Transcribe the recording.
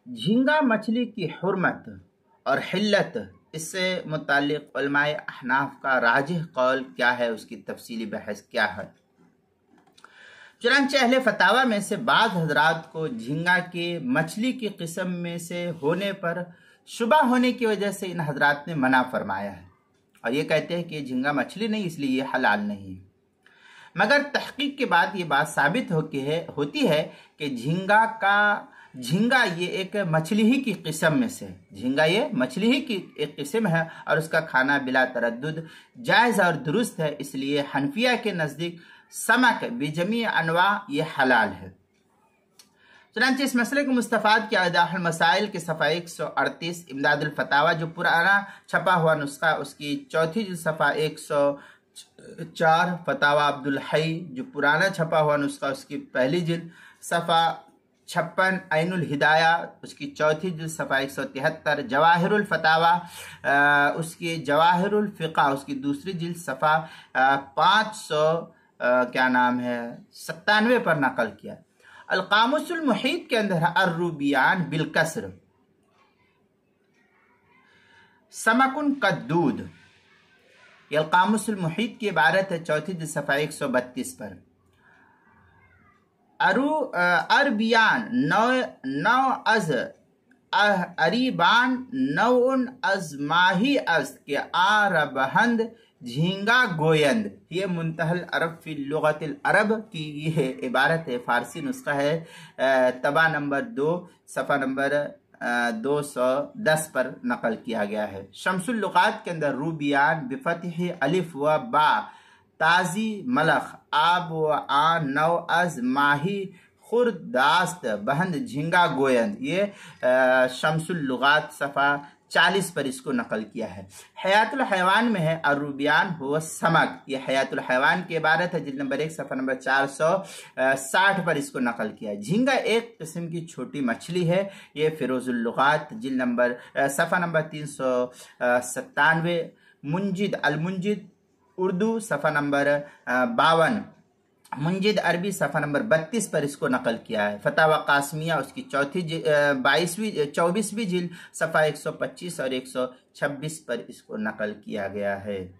झींगा मछली की हुर्मत और हिल्लत, इससे मुताल्लिक़ उलमाए अहनाफ का राजिह कौल क्या है, उसकी तफसीली बहस क्या है। चुनांचे अहले फतावा में से बाज़ हजरात को झींगा के मछली की किस्म में से होने पर शुबा होने की वजह से इन हजरात ने मना फरमाया है और ये कहते हैं कि झींगा मछली नहीं, इसलिए ये हलाल नहीं है। मगर तहकीक के बाद ये बात साबित होती है कि झींगा ये एक मछली ही की किस्म में से, झींगा ये मछली ही की एक किस्म है और उसका खाना बिला तरद्दुद जायज़ और दुरुस्त है। इसलिए हनफिया के नज़दीक समक बिजमी अनवा ये हलाल है। चुनांचे इस मसले को मुस्तफ़ाद के अदाहुल मसाइल के सफ़ा 138, इमदादुल फतावा जो पुराना छपा हुआ नुस्खा उसकी चौथी जिल्द सफ़ा 104, फतावा अब्दुल हई जो पुराना छपा हुआ नुस्खा उसकी पहली जिल्द सफ़ा 56, ऐनुल हिदाया उसकी चौथी जिल्द सफ़ा 173, जवाहिरुल फतावा उसकी जवाहिरुल फ़िक़ा उसकी दूसरी जिल्द सफ़ा 597 पर नकल किया। अल-क़ामुसुल मुहीत के अंदर अर्रुबियान बिलकस्र समकुन कद्दूद, ये अल-क़ामुसुल मुहीत की इबारत है, चौथी जिल्द सफ़ा 132 पर। अरबियान नौ अज अरीबान नौन अज माही अज के आरबहंद झींगा गोयंद, ये मुंतहल अरब फी लुगतिल अरब की ये इबारत है, फारसी नुस्खा है, तबा नंबर 2 सफ़ा नंबर 210 पर नकल किया गया है। शम्सुल लुगात के अंदर रूबियान बिफतिह अलिफ व बा ताजी मलख आब व आन नौ अज माही खुरदास्त बहंद झींगा गोयंद, ये शम्सुल लुगात सफ़ा 40 पर इसको नकल किया है। हयातुल हैवान में है अर्रुबियान हुआ समक, ये हयातुल हैवान की इबारत है, जिल्द नंबर 1 सफ़ा नंबर 460 पर इसको नकल किया है। झींगा एक किस्म की छोटी मछली है, ये फिरोजुल लुगात जिल्द नंबर सफ़ा नंबर 397, मुंजिद अल मुंजिद उर्दू सफ़ा नंबर 52, मुंजिद अरबी सफ़ा नंबर 32 पर इसको नकल किया है। फतावा कासमिया उसकी चौथी 24वीं जिल्द सफ़ा 125 और 126 पर इसको नकल किया गया है।